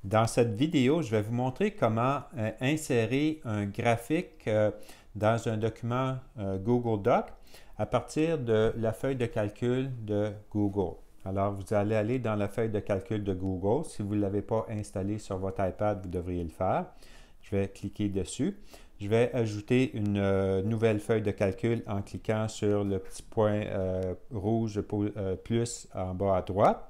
Dans cette vidéo, je vais vous montrer comment insérer un graphique dans un document Google Doc à partir de la feuille de calcul de Google. Alors, vous allez aller dans la feuille de calcul de Google. Si vous ne l'avez pas installé sur votre iPad, vous devriez le faire. Je vais cliquer dessus. Je vais ajouter une nouvelle feuille de calcul en cliquant sur le petit point rouge plus en bas à droite.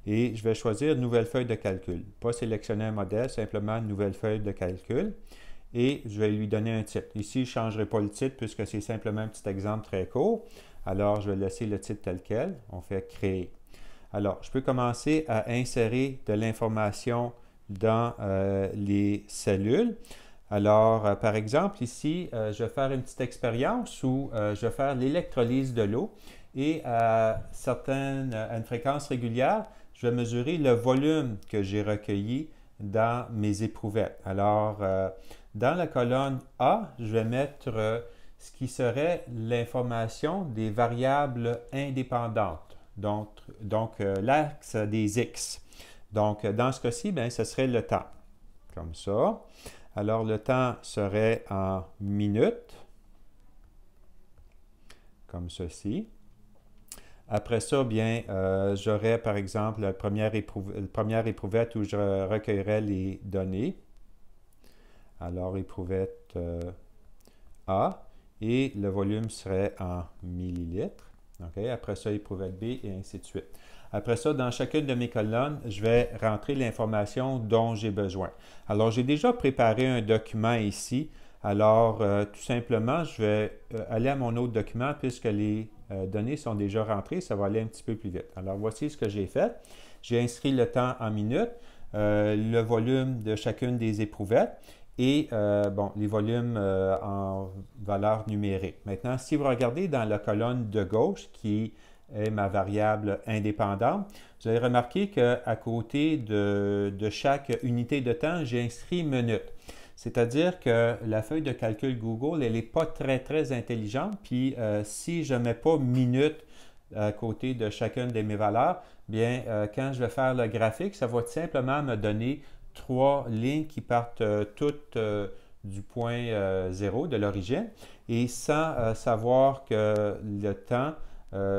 Et je vais choisir nouvelle feuille de calcul. Pas sélectionner un modèle, simplement nouvelle feuille de calcul. Et je vais lui donner un titre. Ici, je ne changerai pas le titre puisque c'est simplement un petit exemple très court. Alors, je vais laisser le titre tel quel. On fait créer. Alors, je peux commencer à insérer de l'information dans les cellules. Alors, par exemple, ici, je vais faire une petite expérience où je vais faire l'électrolyse de l'eau et à une fréquence régulière, je vais mesurer le volume que j'ai recueilli dans mes éprouvettes. Alors, dans la colonne A, je vais mettre ce qui serait l'information des variables indépendantes, donc l'axe des X. Donc, dans ce cas-ci, bien, ce serait le temps, comme ça. Alors, le temps serait en minutes, comme ceci. Après ça, bien, j'aurais par exemple la première éprouvette où je recueillerais les données. Alors, éprouvette A et le volume serait en millilitres. Okay? Après ça, éprouvette B et ainsi de suite. Après ça, dans chacune de mes colonnes, je vais rentrer l'information dont j'ai besoin. Alors, j'ai déjà préparé un document ici. Alors, tout simplement, je vais aller à mon autre document puisque les données sont déjà rentrées, ça va aller un petit peu plus vite. Alors, voici ce que j'ai fait. J'ai inscrit le temps en minutes, le volume de chacune des éprouvettes et les volumes en valeur numérique. Maintenant, si vous regardez dans la colonne de gauche qui est ma variable indépendante, vous allez remarquer qu'à côté de chaque unité de temps, j'ai inscrit minutes. C'est-à-dire que la feuille de calcul Google, elle n'est pas très intelligente. Puis, si je ne mets pas minutes à côté de chacune de mes valeurs, bien, quand je vais faire le graphique, ça va tout simplement me donner trois lignes qui partent toutes du point 0 de l'origine et sans savoir que le temps,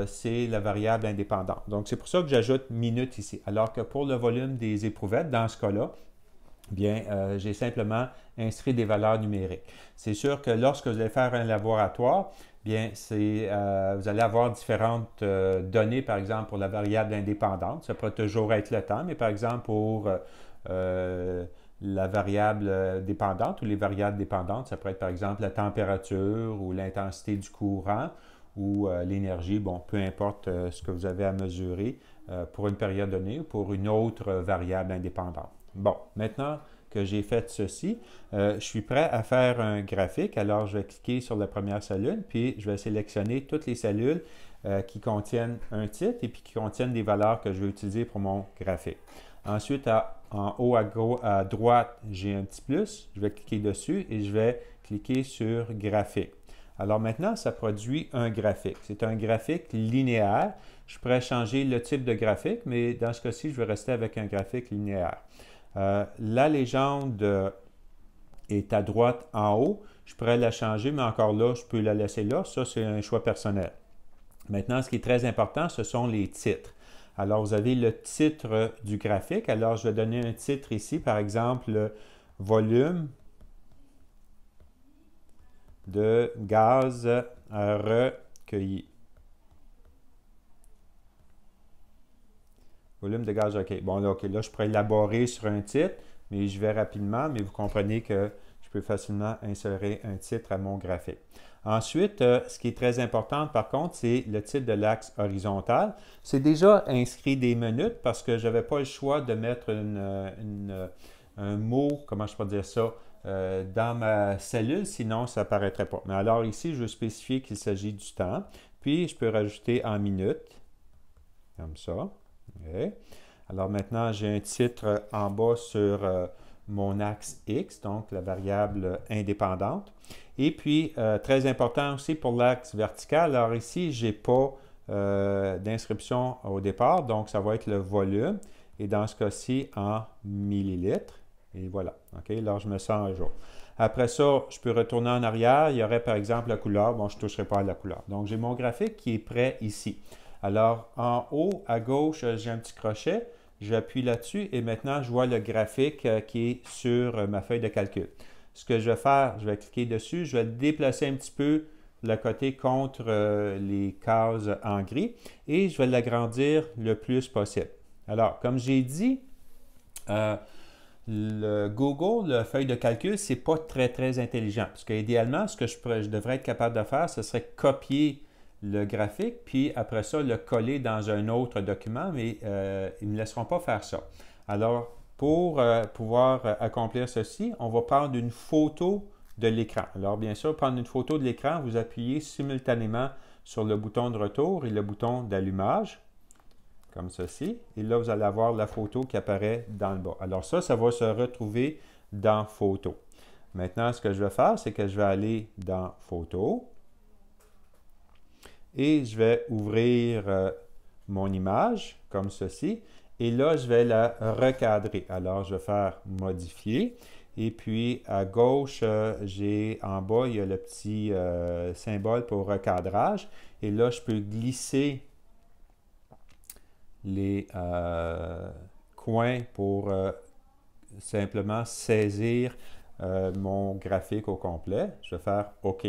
c'est la variable indépendante. Donc, c'est pour ça que j'ajoute minutes ici. Alors que pour le volume des éprouvettes, dans ce cas-là, bien, j'ai simplement inscrit des valeurs numériques. C'est sûr que lorsque vous allez faire un laboratoire, bien, vous allez avoir différentes données, par exemple, pour la variable indépendante. Ça peut toujours être le temps, mais par exemple, pour la variable dépendante ou les variables dépendantes, ça pourrait être par exemple la température ou l'intensité du courant ou l'énergie, bon, peu importe ce que vous avez à mesurer pour une période donnée ou pour une autre variable indépendante. Bon, maintenant que j'ai fait ceci, je suis prêt à faire un graphique. Alors, je vais cliquer sur la première cellule, puis je vais sélectionner toutes les cellules qui contiennent un titre et puis qui contiennent des valeurs que je vais utiliser pour mon graphique. Ensuite, en haut à droite, j'ai un petit plus. Je vais cliquer dessus et je vais cliquer sur graphique. Alors maintenant, ça produit un graphique. C'est un graphique linéaire. Je pourrais changer le type de graphique, mais dans ce cas-ci, je vais rester avec un graphique linéaire. La légende est à droite en haut. Je pourrais la changer, mais encore là, je peux la laisser là. Ça, c'est un choix personnel. Maintenant, ce qui est très important, ce sont les titres. Alors, vous avez le titre du graphique. Alors, je vais donner un titre ici, par exemple, volume de gaz recueilli. Volume de gaz, OK. Bon, là, OK, là, je pourrais élaborer sur un titre, mais je vais rapidement, mais vous comprenez que je peux facilement insérer un titre à mon graphique. Ensuite, ce qui est très important, par contre, c'est le titre de l'axe horizontal. C'est déjà inscrit des minutes parce que je n'avais pas le choix de mettre un mot, comment je peux dire ça, dans ma cellule, sinon ça n'apparaîtrait pas. Mais alors ici, je veux spécifier qu'il s'agit du temps. Puis, je peux rajouter en minutes, comme ça. Okay. Alors maintenant, j'ai un titre en bas sur mon axe X, donc la variable indépendante. Et puis, très important aussi pour l'axe vertical, alors ici, je n'ai pas d'inscription au départ, donc ça va être le volume. et dans ce cas-ci en millilitres. Et voilà. OK? Alors, je me sens à jour. Après ça, je peux retourner en arrière. Il y aurait par exemple la couleur. Bon, je ne toucherai pas à la couleur. Donc, j'ai mon graphique qui est prêt ici. Alors, en haut, à gauche, j'ai un petit crochet. J'appuie là-dessus et maintenant, je vois le graphique qui est sur ma feuille de calcul. Ce que je vais faire, je vais cliquer dessus. Je vais déplacer un petit peu le côté contre les cases en gris et je vais l'agrandir le plus possible. Alors, comme j'ai dit, le Google, la feuille de calcul, c'est pas très intelligent. Parce qu'idéalement, ce que je devrais être capable de faire, ce serait copier le graphique, puis après ça, le coller dans un autre document, mais ils ne me laisseront pas faire ça. Alors, pour pouvoir accomplir ceci, on va prendre une photo de l'écran. Alors, bien sûr, prendre une photo de l'écran, vous appuyez simultanément sur le bouton de retour et le bouton d'allumage, comme ceci. Et là, vous allez avoir la photo qui apparaît dans le bas. Alors ça va se retrouver dans Photo. Maintenant, ce que je vais faire, c'est que je vais aller dans Photo et je vais ouvrir mon image, comme ceci. Et là, je vais la recadrer. Alors, je vais faire Modifier. Et puis, à gauche, en bas, il y a le petit symbole pour recadrage. Et là, je peux glisser les coins pour simplement saisir mon graphique au complet. Je vais faire OK.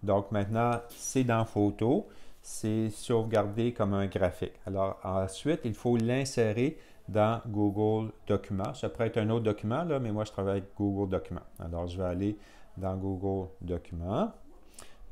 Donc maintenant, c'est dans Photo, c'est sauvegardé comme un graphique. Alors ensuite, il faut l'insérer dans Google Documents. Ça pourrait être un autre document, là, mais moi je travaille avec Google Documents. Alors je vais aller dans Google Documents.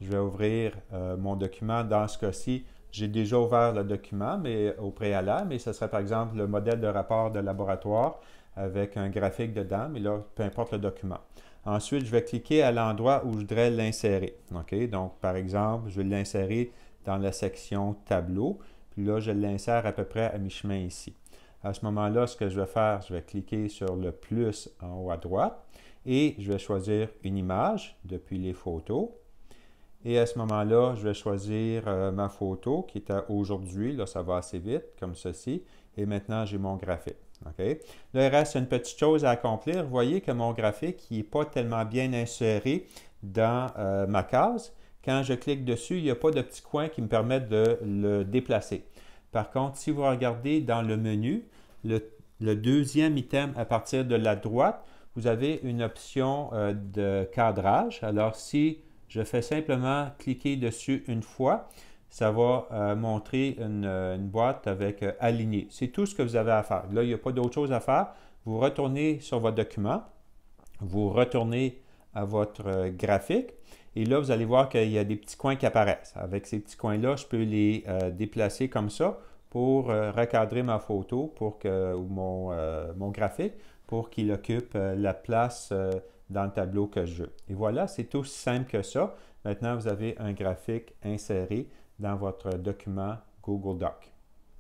Je vais ouvrir mon document. Dans ce cas-ci, j'ai déjà ouvert le document mais au préalable, mais ce serait par exemple le modèle de rapport de laboratoire avec un graphique dedans, mais là, peu importe le document. Ensuite, je vais cliquer à l'endroit où je voudrais l'insérer. OK? Donc, par exemple, je vais l'insérer dans la section Tableau. Puis là, je l'insère à peu près à mi-chemin ici. À ce moment-là, ce que je vais faire, je vais cliquer sur le plus en haut à droite et je vais choisir une image depuis les photos. Et à ce moment-là, je vais choisir ma photo qui est à aujourd'hui. Là, ça va assez vite, comme ceci. Et maintenant, j'ai mon graphique. Okay? Là, il reste une petite chose à accomplir. Vous voyez que mon graphique n'est pas tellement bien inséré dans ma case. Quand je clique dessus, il n'y a pas de petits coins qui me permettent de le déplacer. Par contre, si vous regardez dans le menu, le deuxième item à partir de la droite, vous avez une option de cadrage. Alors, si je fais simplement cliquer dessus une fois, ça va montrer une boîte avec aligné. C'est tout ce que vous avez à faire. Là, il n'y a pas d'autre chose à faire. Vous retournez sur votre document, vous retournez à votre graphique et là, vous allez voir qu'il y a des petits coins qui apparaissent. Avec ces petits coins-là, je peux les déplacer comme ça pour recadrer ma photo ou mon graphique pour qu'il occupe la place dans le tableau que je veux. Et voilà, c'est aussi simple que ça. Maintenant, vous avez un graphique inséré dans votre document Google Doc.